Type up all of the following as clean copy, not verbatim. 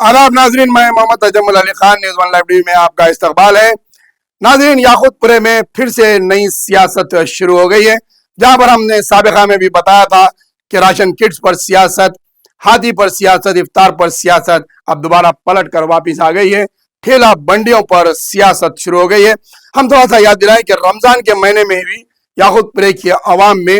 आदाब नाजरीन, मैं Mohammad Tajammul Ali Khan, news one live TV में आपका इस्तकबाल है। नाजरीन, याकूतपुरे में फिर से नई सियासत शुरू हो गई है, जहां पर हमने साबिका में भी बताया था कि राशन किट्स पर सियासत, हाथी पर सियासत, इफ्तार पर सियासत अब दोबारा पलट कर वापिस आ गई है। ठेला बंडियों पर सियासत शुरू हो गई है। हम थोड़ा सा याद दिलाएं कि रमजान के महीने में भी याकूतपुरे की आवाम में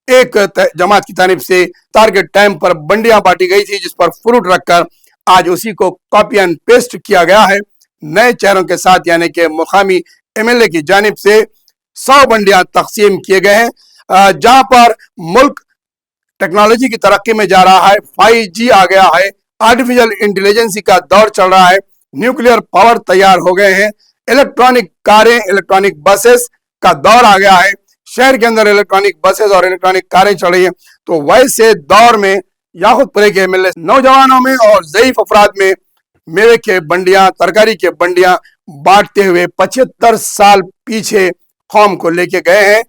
एक जमात की तारीफ से टारगेट टाइम पर बंडियां बांटी गई थी, जिस पर फ्रूट रखकर आज उसी को कॉपी एंड पेस्ट किया गया है नए चेहरों के साथ, यानी कि मुकामी एमएलए की जानिब से 100 बंडियां तकसीम किए गए हैं। जहां पर मुल्क टेक्नोलॉजी की तरक्की में जा रहा है, 5G आ गया है, आर्टिफिशियल इंटेलिजेंसी का दौर चल रहा है, न्यूक्लियर पावर तैयार हो गए हैं, इलेक्ट्रॉनिक कारें, इलेक्ट्रॉनिक बसेस का दौर आ गया है, शहर के अंदर इलेक्ट्रॉनिक बसेस और इलेक्ट्रॉनिक कारें चल रही हैं। तो वैसे दौर में याकूतपुरे के एमएलए नौजवानों में और ज़ईफ अफराद में मेवे के बंडियां, तरकारी के बंडियां बांटते हुए 75 साल पीछे कौम को लेके गए हैं।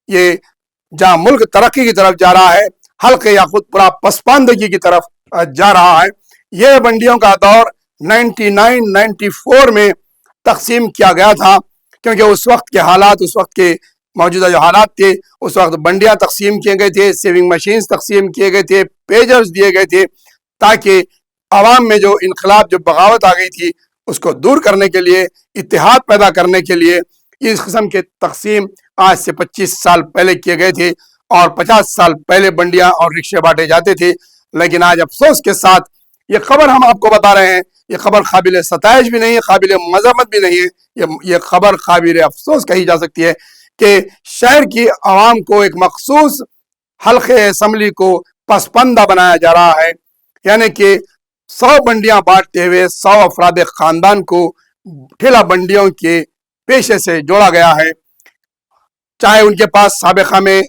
ये जहां मुल्क तरक्की की तरफ जा रहा है, हल्के याकूतपुरा पसमानदगी की तरफ जा रहा है। ये बंडियों का दौर 99-94 में तकसीम किया गया था, क्योंकि उस वक्त के हालात, उस वक्त के मौजूदा जो हालात थे, उस वक्त बंडियां तकसीम किए गए थे, सेविंग मशीन तकसीम किए गए थे, पेजर्स दिए गए थे, ताकि आवाम में जो इनकलाब, जो बगावत आ गई थी, उसको दूर करने के लिए, इत्तेहाद पैदा करने के लिए इस किस्म के तकसीम आज से 25 साल पहले किए गए थे और 50 साल पहले बंडियां और रिक्शे बांटे जाते थे। लेकिन आज अफसोस के साथ ये खबर हम आपको बता रहे हैं, ये खबर काबिल सताइश भी नहीं है, काबिल मजम्मत भी नहीं है, ये खबर काबिल अफसोस कही जा सकती है कि शहर की आवाम को एक मखसूस हल्के असम्बली को पसपंदा बनाया जा रहा है। यानी कि 100 बंडियां बांटते हुए 100 अफराद खानदान को ठेला बंडियों के पेशे से जोड़ा गया है। चाहे उनके पास साबिका में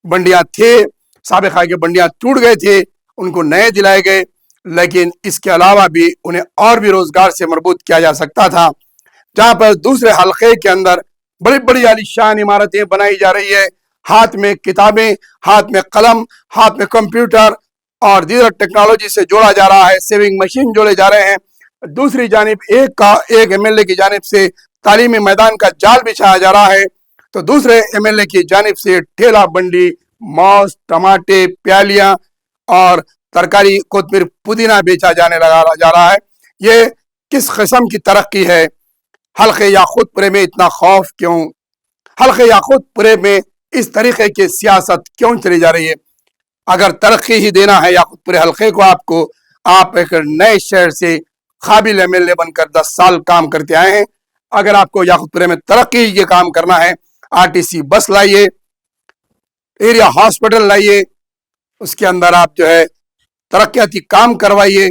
बंडियां थे, साबिका के बंडियां टूट गए थे, उनको नए दिलाए गए, लेकिन इसके अलावा भी उन्हें और भी रोजगार से मरबूत किया जा सकता था। जहां पर दूसरे हल्के के अंदर बड़ी बड़ी आलीशान इमारतें बनाई जा रही है, हाथ में किताबें, हाथ में कलम, हाथ में कंप्यूटर और दीगर टेक्नोलॉजी से जोड़ा जा रहा है, सेविंग मशीन जोड़े जा रहे हैं। दूसरी जानिब एक एमएलए की जानिब से तालीमी मैदान का जाल बिछाया जा रहा है, तो दूसरे एमएलए की जानिब से ठेला बंडी, मौस, टमाटे, प्यालियां और तरकारी, कोतमीर, पुदीना बेचा जाने लगा जा रहा है। ये किस किस्म की तरक्की है? हल्के याकूतपुरे में इतना खौफ क्यों? हल्के याकूतपुरे में इस तरीके की सियासत क्यों चली जा रही है? अगर तरक्की ही देना है याकूतपुरे हल्के को आपको, आप एक नए शहर से काबिल एमएलए बनकर 10 साल काम करते आए हैं। अगर आपको याकूतपुरे में तरक्की के काम करना है, आरटीसी बस लाइए, एरिया हॉस्पिटल लाइए, उसके अंदर आप जो है तरक्याती काम करवाइए,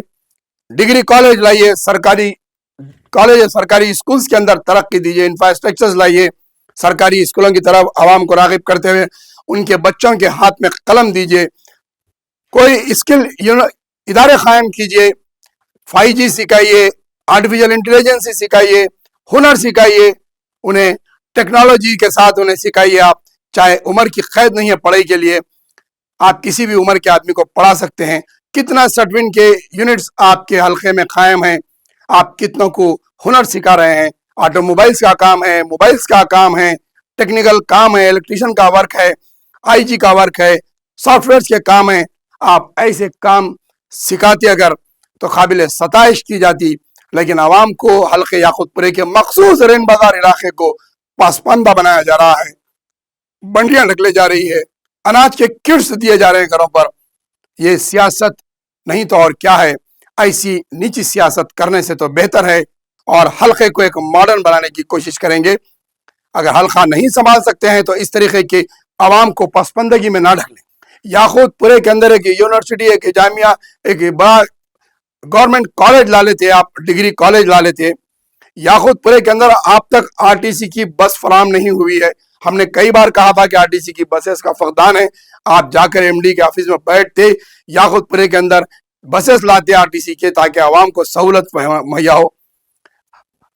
डिग्री कॉलेज लाइए, सरकारी कॉलेज, सरकारी स्कूल्स के अंदर तरक्की दीजिए, इंफ्रास्ट्रक्चर लाइए, सरकारी स्कूलों की तरफ आवाम को राग़िब करते हुए उनके बच्चों के हाथ में कलम दीजिए, कोई स्किल इदारे कायम कीजिए, 5G सिखाइए, आर्टिफिशियल इंटेलिजेंस सिखाइए, हुनर सिखाइए, उन्हें टेक्नोलॉजी के साथ उन्हें सिखाइए। आप चाहे उम्र की कैद नहीं है पढ़ाई के लिए, आप किसी भी उम्र के आदमी को पढ़ा सकते हैं। कितना सर्टिफिकेट के यूनिट्स आपके हल्के में कायम हैं, आप कितनों को हुनर सिखा रहे हैं। ऑटोमोबाइल्स का काम है, मोबाइल्स का काम है, टेक्निकल काम है, इलेक्ट्रिशियन का वर्क है, आईजी का वर्क है, सॉफ्टवेयर के काम है। आप ऐसे काम सिखाते अगर तो काबिल सताइश की जाती, लेकिन आवाम को हल्के याकूतपुरे के मखसूस रेन बाजार इलाके को पासपानदा बनाया जा रहा है, बंडियां ढकले जा रही है, अनाज के किट्स दिए जा रहे हैं घरों पर। ये सियासत नहीं तो और क्या है? ऐसी नीची सियासत करने से तो बेहतर है और हल्के को एक मॉडर्न बनाने की कोशिश करेंगे। अगर हल्का नहीं संभाल सकते हैं तो इस तरीके के आवाम को पसपंदगी में ना ढकें। याकूतपुरे के अंदर एक यूनिवर्सिटी, एक जामिया, एक बड़ा गवर्नमेंट कॉलेज ला लेते, आप डिग्री कॉलेज ला लेते। याकूतपुरे के अंदर आप तक आरटीसी की बस फराम नहीं हुई है। हमने कई बार कहा था कि आरटीसी की बसेस का फकदान है। आप जाकर एमडी के ऑफिस में बैठते, याकूतपुरे के अंदर बसेस लाते आरटीसी के, ताकि आवाम को सहूलत मुहैया हो।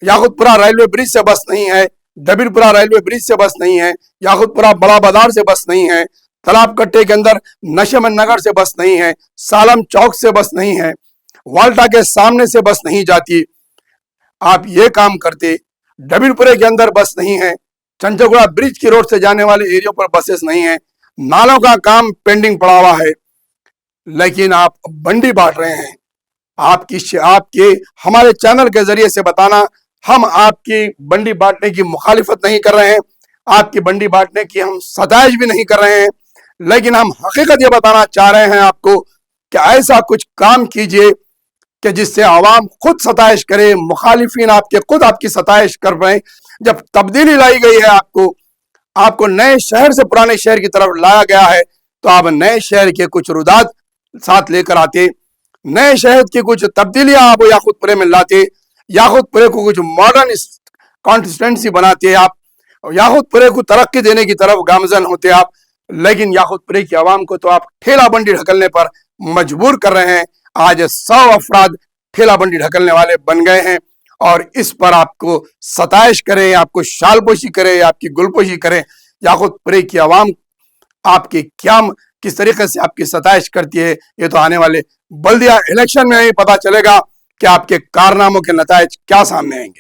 याकूतपुरा रेलवे ब्रिज से बस नहीं है, दबीरपुरा रेलवे ब्रिज से बस नहीं है, याकूतपुरा बड़ा बाजार से बस नहीं है, तालाब कट्टे के अंदर नशेमन नगर से बस नहीं है, सालम चौक से बस नहीं है। वाल्टा के सामने से बस नहीं जाती, आप ये काम करते। डबिलपुरे के अंदर बस नहीं है, चंचगुड़ा ब्रिज की रोड से जाने वाले एरिया पर बसेस नहीं है, नालों का काम पेंडिंग पड़ा हुआ है, लेकिन आप बंडी बांट रहे हैं। आपके हमारे चैनल के जरिए से बताना, हम आपकी बंडी बांटने की मुखालिफत नहीं कर रहे हैं, आपकी बंडी बांटने की हम सताइश भी नहीं कर रहे हैं, लेकिन हम हकीकत ये बताना चाह रहे हैं आपको कि ऐसा कुछ काम कीजिए कि जिससे आवाम खुद सताइश करे, मुखालिफिन आपके खुद आपकी सताइश कर रहे हैं। जब तब्दीली लाई गई है, आपको नए शहर से पुराने शहर की तरफ लाया गया है, तो आप नए शहर के कुछ रुदात साथ लेकर आते, नए शहर की कुछ तब्दीलियां आप याकूतपुरे में लाते, याकूतपुरे को कुछ मॉडर्न कॉन्स्टिट्यूंसी बनाते, आप याकूतपुरे को तरक्की देने की तरफ गामजन होते आप। लेकिन याकूतपुरे की आवाम को तो आप ठेला बंडी ढकलने पर मजबूर कर रहे हैं। आज 100 अफराद ठेला बंडी ढकलने वाले बन गए हैं, और इस पर आपको सताइश करें, आपको शालपोशी करें, आपकी गुलपोशी करें, याकूतपुरे की आवाम आपकी क्या किस तरीके से आपकी सताइश करती है, ये तो आने वाले बल्दिया इलेक्शन में ही पता चलेगा कि आपके कारनामों के नताइज क्या सामने आएंगे।